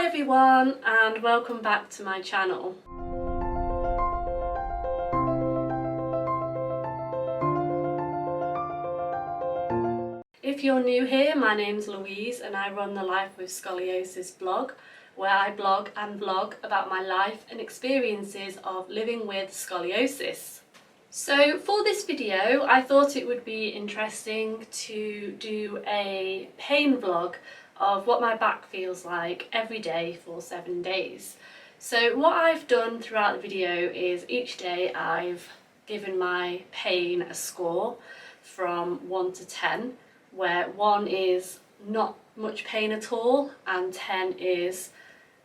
Hi everyone and welcome back to my channel. If you're new here, my name's Louise and I run the Life with Scoliosis blog, where I blog and vlog about my life and experiences of living with scoliosis. So for this video I thought it would be interesting to do a pain vlog of what my back feels like every day for 7 days. So what I've done throughout the video is each day I've given my pain a score from 1 to 10, where 1 is not much pain at all and 10 is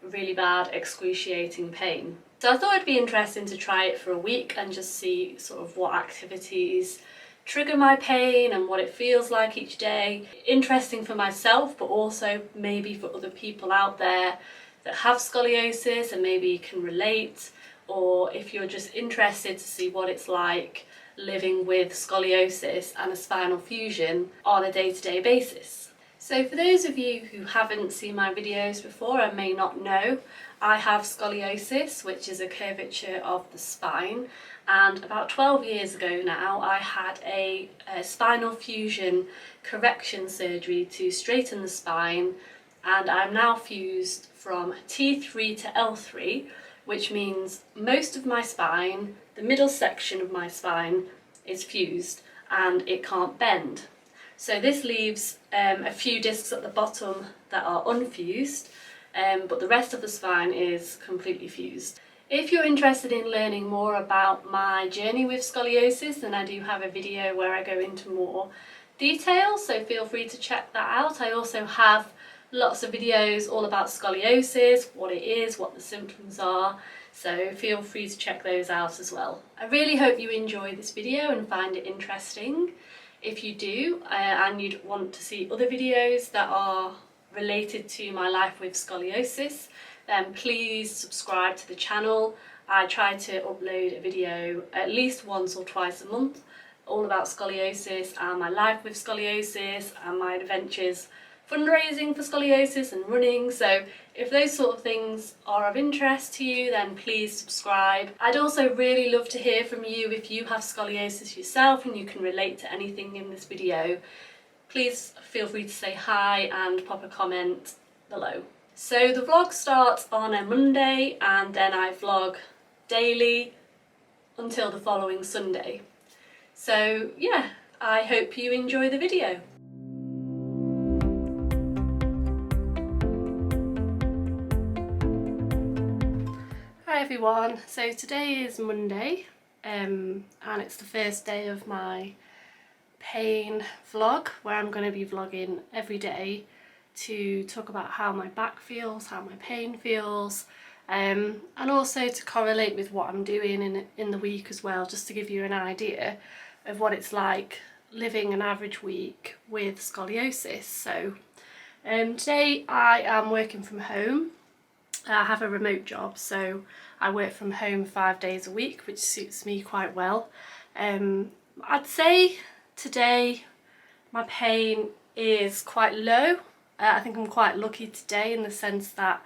really bad excruciating pain. So I thought it'd be interesting to try it for a week and just see sort of what activities trigger my pain and what it feels like each day. Interesting for myself, but also maybe for other people out there that have scoliosis and maybe can relate, or if you're just interested to see what it's like living with scoliosis and a spinal fusion on a day-to-day basis. So for those of you who haven't seen my videos before and may not know, I have scoliosis, which is a curvature of the spine, and about 12 years ago now I had a spinal fusion correction surgery to straighten the spine, and I'm now fused from T3 to L3, which means most of my spine, the middle section of my spine, is fused and it can't bend. So this leaves a few discs at the bottom that are unfused, but the rest of the spine is completely fused. If you're interested in learning more about my journey with scoliosis, then I do have a video where I go into more detail, so feel free to check that out. I also have lots of videos all about scoliosis, what it is, what the symptoms are, so feel free to check those out as well. I really hope you enjoy this video and find it interesting. If you do, and you'd want to see other videos that are related to my life with scoliosis, then please subscribe to the channel. I try to upload a video at least once or twice a month, all about scoliosis and my life with scoliosis and my adventures fundraising for scoliosis and running. So if those sort of things are of interest to you, then please subscribe. I'd also really love to hear from you if you have scoliosis yourself and you can relate to anything in this video. Please feel free to say hi and pop a comment below. So the vlog starts on a Monday and then I vlog daily until the following Sunday. So yeah, I hope you enjoy the video. Hi everyone, so today is Monday and it's the first day of my pain vlog, where I'm going to be vlogging every day to talk about how my back feels, how my pain feels, and also to correlate with what I'm doing in the week as well, just to give you an idea of what it's like living an average week with scoliosis. So today I am working from home. I have a remote job, so I work from home 5 days a week, which suits me quite well. I'd say today my pain is quite low. I think I'm quite lucky today in the sense that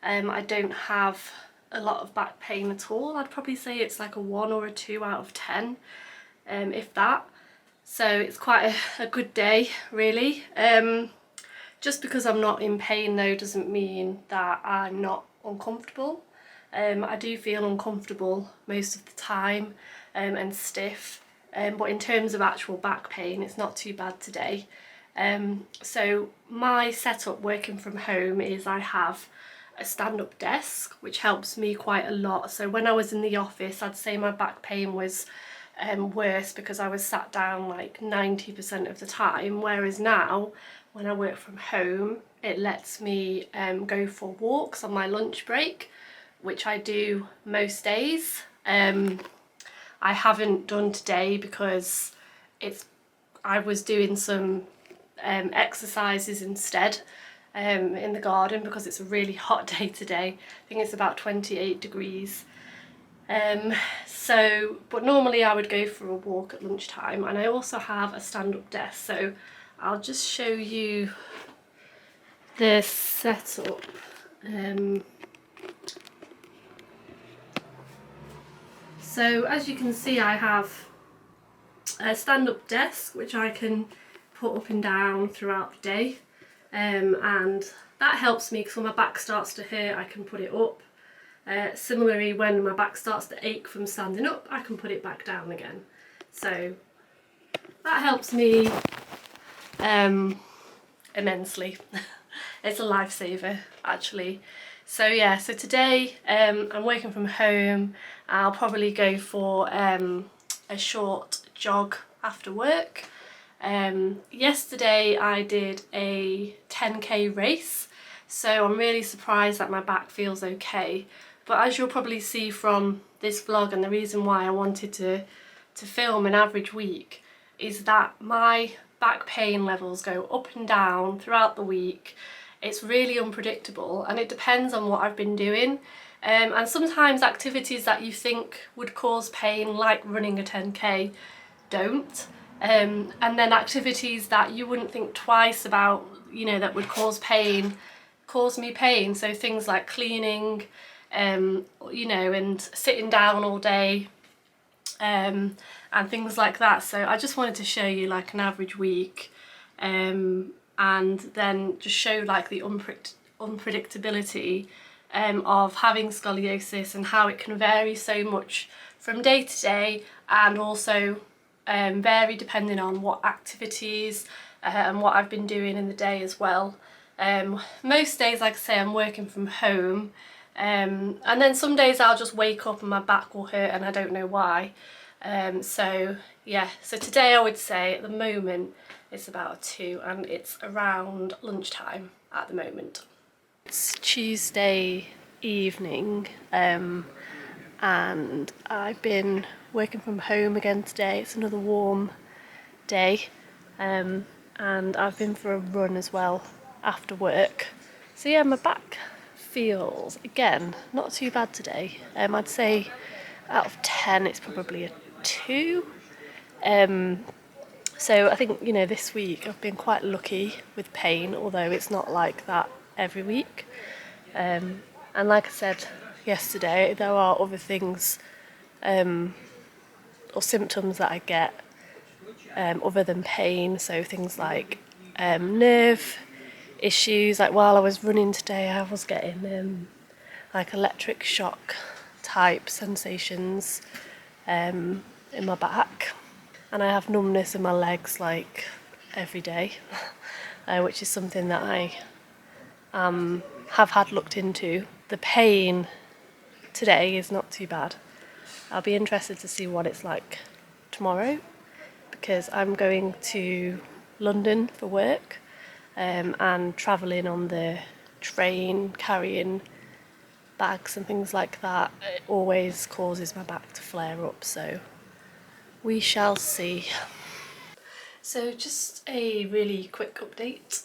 I don't have a lot of back pain at all. I'd probably say it's like a 1 or a 2 out of 10, if that. So it's quite a good day really. Just because I'm not in pain though doesn't mean that I'm not uncomfortable. I do feel uncomfortable most of the time and stiff, but in terms of actual back pain it's not too bad today. So my setup working from home is I have a stand-up desk, which helps me quite a lot. So when I was in the office I'd say my back pain was worse because I was sat down like 90% of the time, whereas now when I work from home it lets me go for walks on my lunch break, which I do most days. I haven't done today because I was doing some exercises instead in the garden because it's a really hot day today. I think it's about 28 degrees. But normally I would go for a walk at lunchtime, and I also have a stand-up desk, so I'll just show you the setup So as you can see, I have a stand-up desk which I can put up and down throughout the day, and that helps me because when my back starts to hurt I can put it up. Similarly, when my back starts to ache from standing up, I can put it back down again. So that helps me immensely. It's a lifesaver actually. So yeah, so today I'm working from home. I'll probably go for a short jog after work. Yesterday I did a 10k race, so I'm really surprised that my back feels okay. But as you'll probably see from this vlog, and the reason why I wanted to film an average week, is that my back pain levels go up and down throughout the week. It's really unpredictable and it depends on what I've been doing. And sometimes activities that you think would cause pain, like running a 10k, don't. And then activities that you wouldn't think twice about, you know, that would cause me pain. So things like cleaning, you know, and sitting down all day, and things like that. So I just wanted to show you like an average week, and then just show like the unpredictability of having scoliosis and how it can vary so much from day to day, and also vary depending on what activities and what I've been doing in the day as well. Most days, like I say, I'm working from home, and then some days I'll just wake up and my back will hurt and I don't know why. So yeah, so today I would say at the moment it's about a 2 and it's around lunchtime at the moment. It's Tuesday evening, and I've been working from home again today. It's another warm day, and I've been for a run as well after work. So yeah, my back feels, again, not too bad today. I'd say out of 10 it's probably a 2. So I think, you know, this week I've been quite lucky with pain, although it's not like that every week. And like I said yesterday, there are other things or symptoms that I get other than pain. So things like nerve issues. Like while I was running today, I was getting like electric shock type sensations in my back, and I have numbness in my legs like every day, which is something that I have had looked into. The pain today is not too bad. I'll be interested to see what it's like tomorrow, because I'm going to London for work, and travelling on the train carrying bags and things like that, it always causes my back to flare up, so we shall see. So just a really quick update.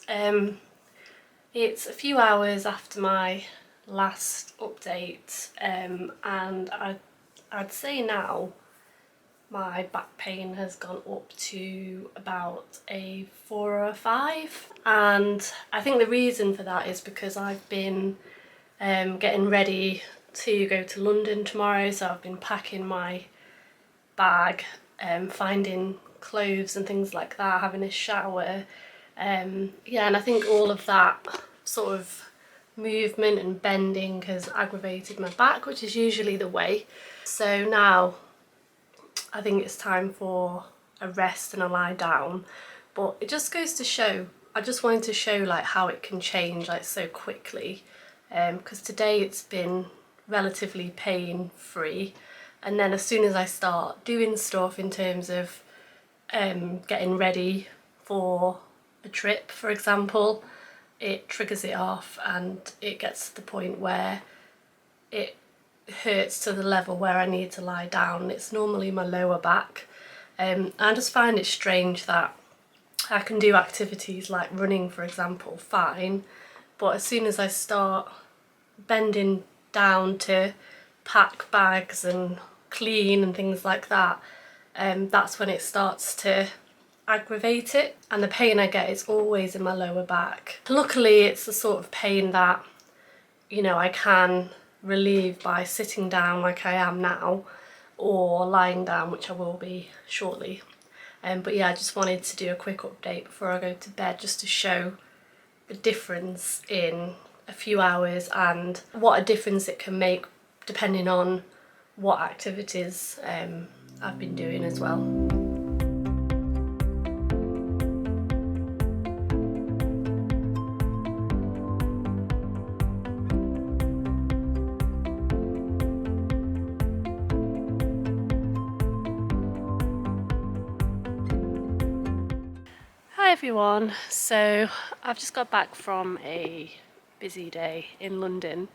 It's a few hours after my last update, and I'd say now my back pain has gone up to about a 4 or a 5, and I think the reason for that is because I've been getting ready to go to London tomorrow, so I've been packing my bag, finding clothes and things like that, having a shower, yeah, and I think all of that sort of movement and bending has aggravated my back, which is usually the way. So now I think it's time for a rest and a lie down, but it just goes to show, I just wanted to show like how it can change like so quickly, because today it's been relatively pain free, and then as soon as I start doing stuff in terms of getting ready for a trip, for example, it triggers it off and it gets to the point where it hurts to the level where I need to lie down. It's normally my lower back. I just find it strange that I can do activities like running, for example, fine, but as soon as I start bending down to pack bags and clean and things like that, that's when it starts to aggravate it, and the pain I get is always in my lower back. Luckily it's the sort of pain that you know, I can relieve by sitting down like I am now, or lying down, which I will be shortly. But yeah, I just wanted to do a quick update before I go to bed, just to show the difference in a few hours and what a difference it can make depending on what activities I've been doing as well. Hi everyone, so I've just got back from a busy day in London,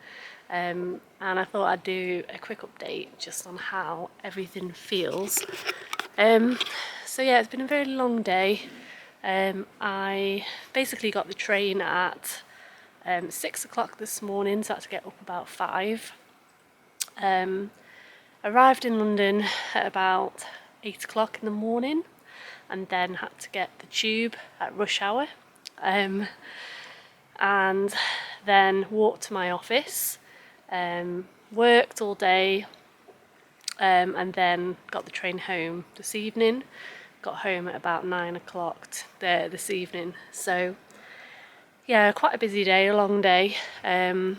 and I thought I'd do a quick update just on how everything feels. So yeah, it's been a very long day. I basically got the train at 6 o'clock this morning, so I had to get up about 5. Arrived in London at about 8 o'clock in the morning, and then had to get the tube at rush hour, and then walked to my office, worked all day, and then got the train home this evening. Got home at about 9 o'clock this evening. So yeah, quite a busy day, a long day, and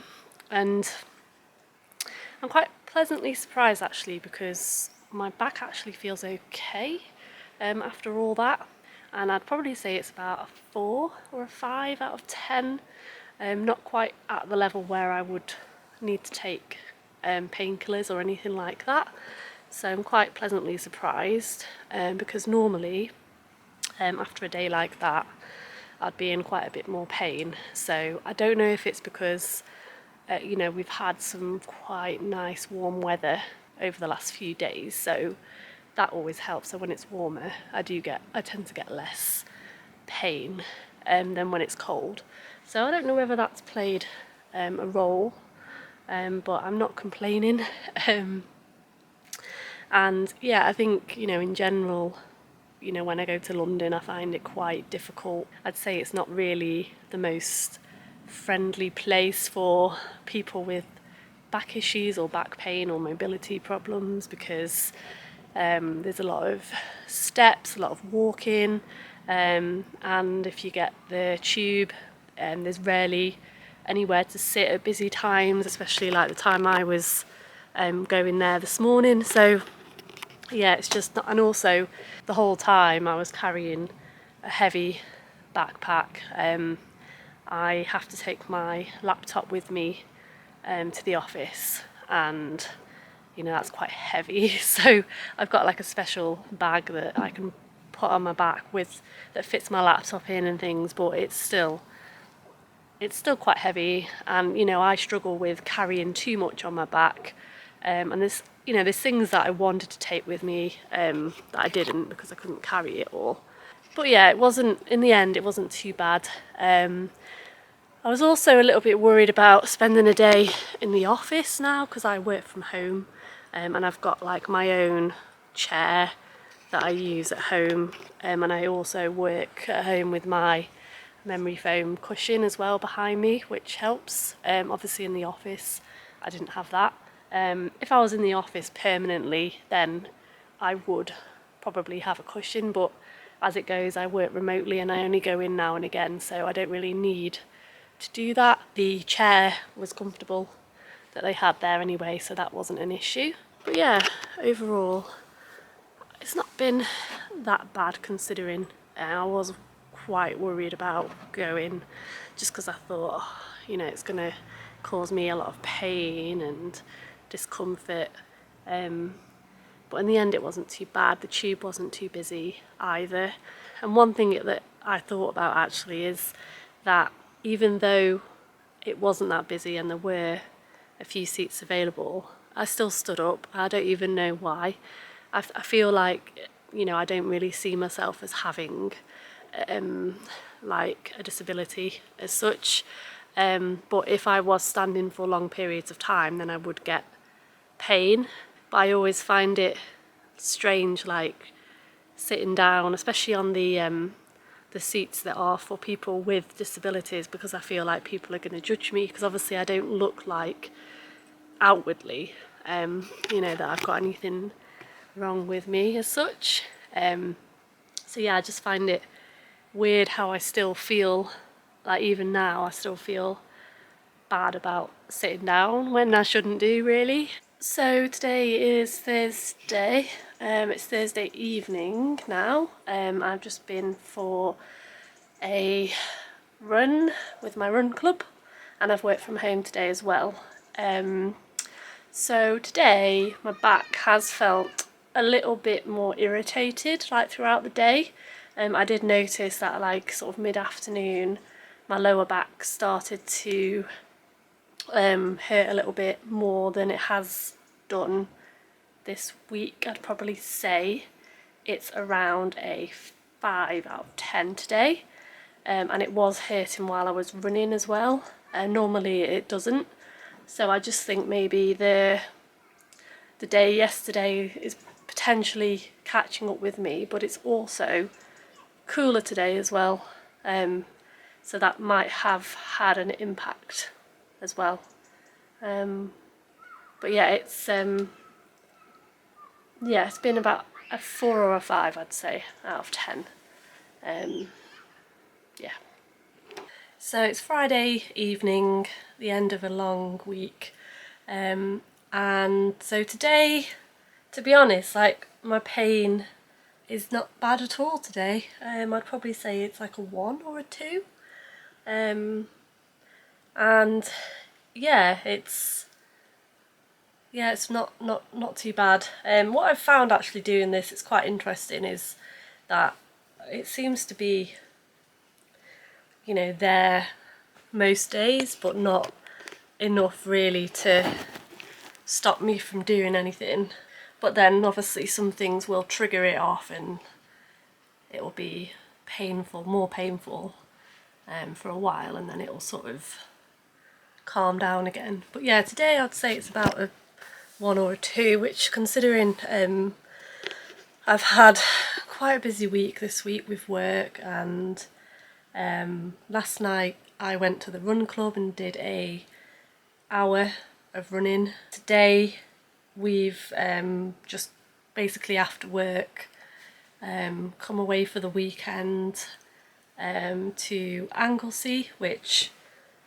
I'm quite pleasantly surprised actually, because my back actually feels okay after all that, and I'd probably say it's about a 4 or a 5 out of 10. Not quite at the level where I would need to take painkillers or anything like that, so I'm quite pleasantly surprised, because normally after a day like that I'd be in quite a bit more pain. So I don't know if it's because you know, we've had some quite nice warm weather over the last few days, so that always helps. So when it's warmer, I tend to get less pain than when it's cold. So I don't know whether that's played a role, but I'm not complaining. And yeah, I think, you know, in general, you know, when I go to London, I find it quite difficult. I'd say it's not really the most friendly place for people with back issues or back pain or mobility problems, because there's a lot of steps, a lot of walking, and if you get the tube, there's rarely anywhere to sit at busy times, especially like the time I was going there this morning. So yeah, it's just not, and also the whole time I was carrying a heavy backpack. I have to take my laptop with me to the office, and you know, that's quite heavy. So I've got like a special bag that I can put on my back that fits my laptop in and things, but it's still quite heavy, and you know, I struggle with carrying too much on my back, and there's things that I wanted to take with me that I didn't, because I couldn't carry it all. But yeah, in the end it wasn't too bad. I was also a little bit worried about spending a day in the office now, because I work from home, and I've got like my own chair that I use at home, and I also work at home with my memory foam cushion as well behind me, which helps. Obviously in the office I didn't have that. If I was in the office permanently, then I would probably have a cushion, but as it goes, I work remotely and I only go in now and again, so I don't really need to do that. The chair was comfortable that they had there anyway, so that wasn't an issue. But yeah, overall it's not been that bad, considering I was quite worried about going, just because I thought, you know, it's going to cause me a lot of pain and discomfort, but in the end it wasn't too bad. The tube wasn't too busy either, and one thing that I thought about actually is that even though it wasn't that busy and there were a few seats available, I still stood up. I don't even know why. I feel like, you know, I don't really see myself as having like a disability as such, but if I was standing for long periods of time, then I would get pain. But I always find it strange, like sitting down, especially on the the seats that are for people with disabilities, because I feel like people are going to judge me, because obviously I don't look like outwardly, you know, that I've got anything wrong with me as such. So yeah, I just find it weird how I still feel like, even now, I still feel bad about sitting down when I shouldn't do, really. So today is Thursday. It's Thursday evening now. I've just been for a run with my run club, and I've worked from home today as well. So today my back has felt a little bit more irritated, like, throughout the day. I did notice that, like, sort of mid-afternoon, my lower back started to hurt a little bit more than it has done this week. I'd probably say it's around a 5 out of 10 today, and it was hurting while I was running as well. Normally it doesn't, so I just think maybe the day yesterday is potentially catching up with me, but it's also cooler today as well, so that might have had an impact as well. But yeah, it's been about a 4 or a 5, I'd say, out of 10. Yeah. So it's Friday evening, the end of a long week, and so today, to be honest, like, my pain is not bad at all today. I'd probably say it's like a 1 or a 2, and yeah, it's not too bad. What I've found actually doing this, it's quite interesting, is that it seems to be, you know, there most days, but not enough really to stop me from doing anything. But then obviously some things will trigger it off, and it will be painful, more painful, for a while, and then it will sort of calm down again. But yeah, today I'd say it's about a 1 or a 2, which, considering I've had quite a busy week this week with work, and last night I went to the run club and did a hour of running. Today we've just basically after work come away for the weekend to Anglesey, which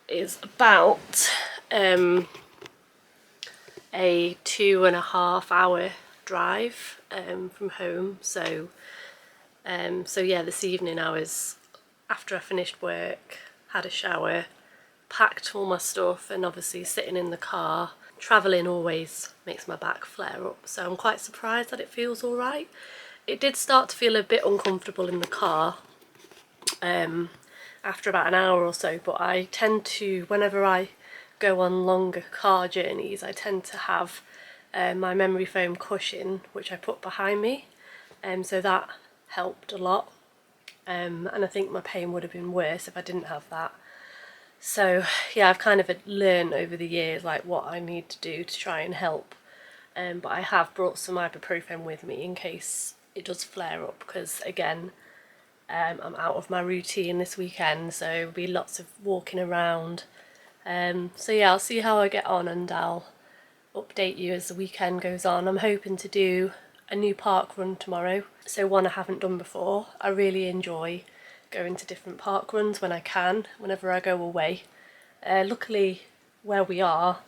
is about a 2.5 hour drive from home. So yeah, this evening after I finished work, had a shower, packed all my stuff, and obviously sitting in the car. Travelling always makes my back flare up, so I'm quite surprised that it feels alright. It did start to feel a bit uncomfortable in the car after about an hour or so, but I tend to, whenever I go on longer car journeys, I tend to have my memory foam cushion, which I put behind me, so that helped a lot, and I think my pain would have been worse if I didn't have that. So yeah, I've kind of learned over the years, like, what I need to do to try and help, but I have brought some ibuprofen with me in case it does flare up, because again, I'm out of my routine this weekend, so there'll be lots of walking around. So yeah, I'll see how I get on, and I'll update you as the weekend goes on. I'm hoping to do a new park run tomorrow, so one I haven't done before. I really enjoy going to different park runs when I can, whenever I go away. Luckily where we are,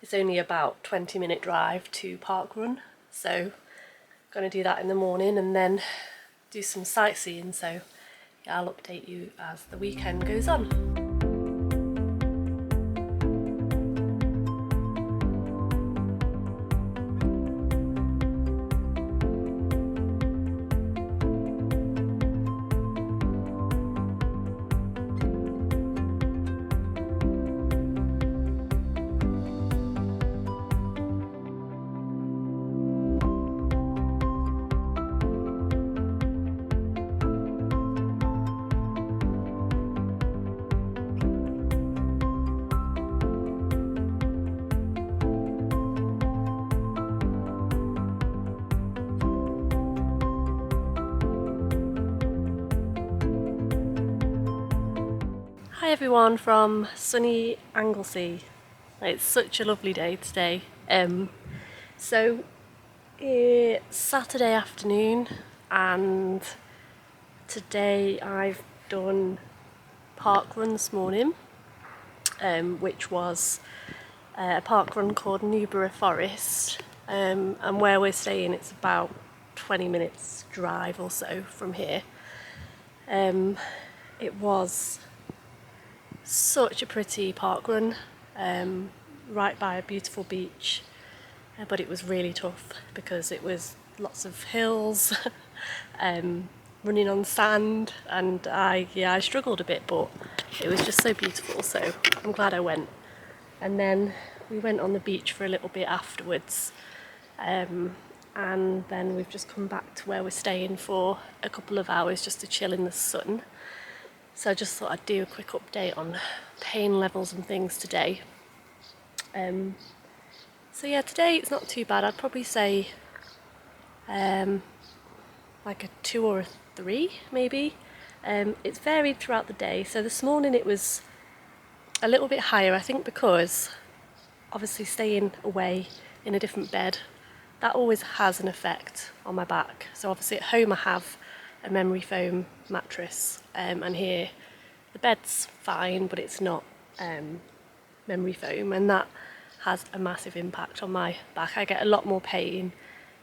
it's only about 20-minute drive to park run, so I'm going to do that in the morning and then do some sightseeing. So yeah, I'll update you as the weekend goes on. Hi everyone from sunny Anglesey. It's such a lovely day today. So it's Saturday afternoon and today I've done park run this morning, which was a park run called Newborough Forest, and where we're staying it's about 20 minutes drive or so from here. It was such a pretty park run, right by a beautiful beach, but it was really tough because it was lots of hills, running on sand, and I struggled a bit, but it was just so beautiful, so I'm glad I went. And then we went on the beach for a little bit afterwards, and then we've just come back to where we're staying for a couple of hours just to chill in the sun. So I just thought I'd do a quick update on pain levels and things today. So yeah, today it's not too bad. I'd probably say like a 2 or a 3 maybe. It's varied throughout the day. So this morning it was a little bit higher, I think because obviously staying away in a different bed, that always has an effect on my back. So obviously at home I have a memory foam mattress, and here the bed's fine, but it's not memory foam, and that has a massive impact on my back. I get a lot more pain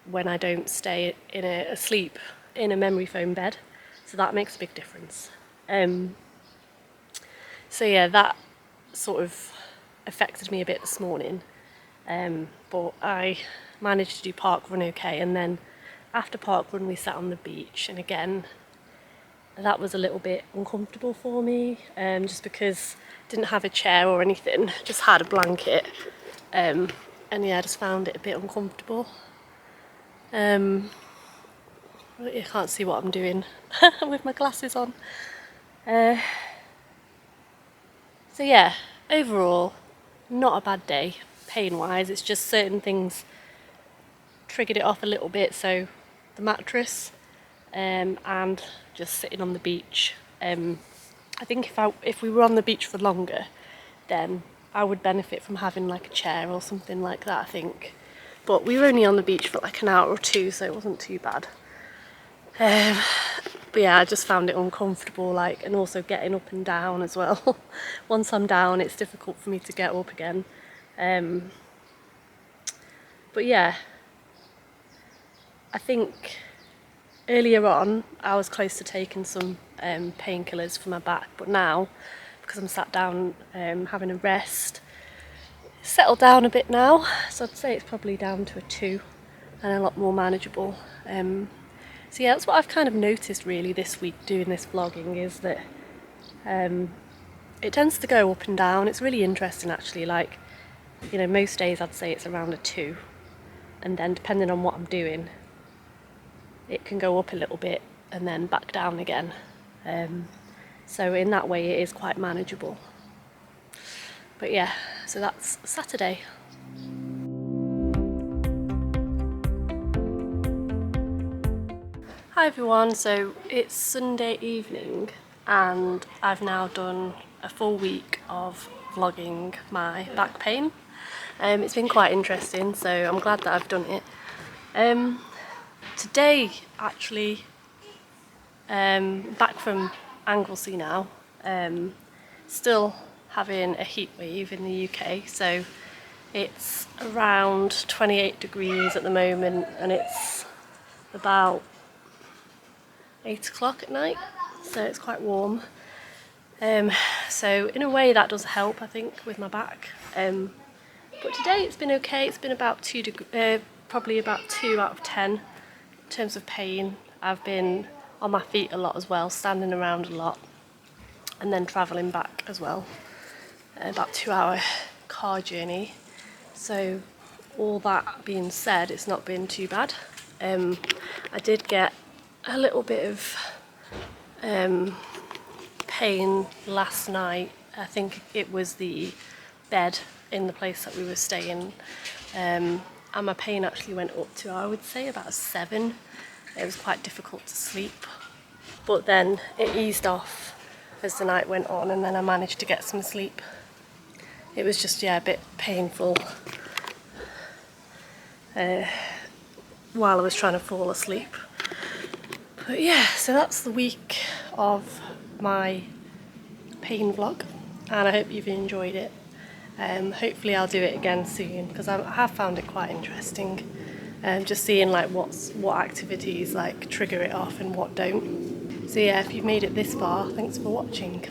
when I don't stay asleep in a memory foam bed, so that makes a big difference. So yeah, that sort of affected me a bit this morning, but I managed to do park run okay, and then after park run we sat on the beach, and again that was a little bit uncomfortable for me, just because I didn't have a chair or anything, just had a blanket, and yeah, I just found it a bit uncomfortable. You can't see what I'm doing with my glasses on. So yeah, overall not a bad day pain wise. It's just certain things triggered it off a little bit, so the mattress, and just sitting on the beach. I think if we were on the beach for longer, then I would benefit from having like a chair or something like that, I think. But we were only on the beach for like an hour or two, so it wasn't too bad. But yeah, I just found it uncomfortable, and also getting up and down as well. Once I'm down, it's difficult for me to get up again. But yeah, I think earlier on I was close to taking some painkillers for my back, but now, because I'm sat down having a rest, it's settled down a bit now, so I'd say it's probably down to a 2 and a lot more manageable. So yeah, that's what I've kind of noticed really this week doing this vlogging, is that it tends to go up and down. It's really interesting actually, most days I'd say it's around a 2, and then depending on what I'm doing it can go up a little bit and then back down again. So in that way it is quite manageable. But yeah, so that's Saturday. Hi everyone, so it's Sunday evening and I've now done a full week of vlogging my back pain. It's been quite interesting, so I'm glad that I've done it. Today actually, back from Anglesey now, still having a heat wave in the UK, so it's around 28 degrees at the moment and it's about 8 o'clock at night, so it's quite warm. So in a way that does help, I think, with my back. But today it's been okay. It's been about probably about 2 out of 10 in terms of pain. I've been on my feet a lot as well, standing around a lot, and then travelling back as well. About 2-hour car journey. So all that being said, it's not been too bad. I did get a little bit of pain last night. I think it was the bed in the place that we were staying, and my pain actually went up to, I would say, about a 7. It was quite difficult to sleep, but then it eased off as the night went on, and then I managed to get some sleep. It was just, yeah, a bit painful while I was trying to fall asleep. But yeah, so that's the week of my pain vlog, and I hope you've enjoyed it. Hopefully I'll do it again soon, because I have found it quite interesting. Just seeing like what activities like trigger it off and what don't. So yeah, if you've made it this far, thanks for watching.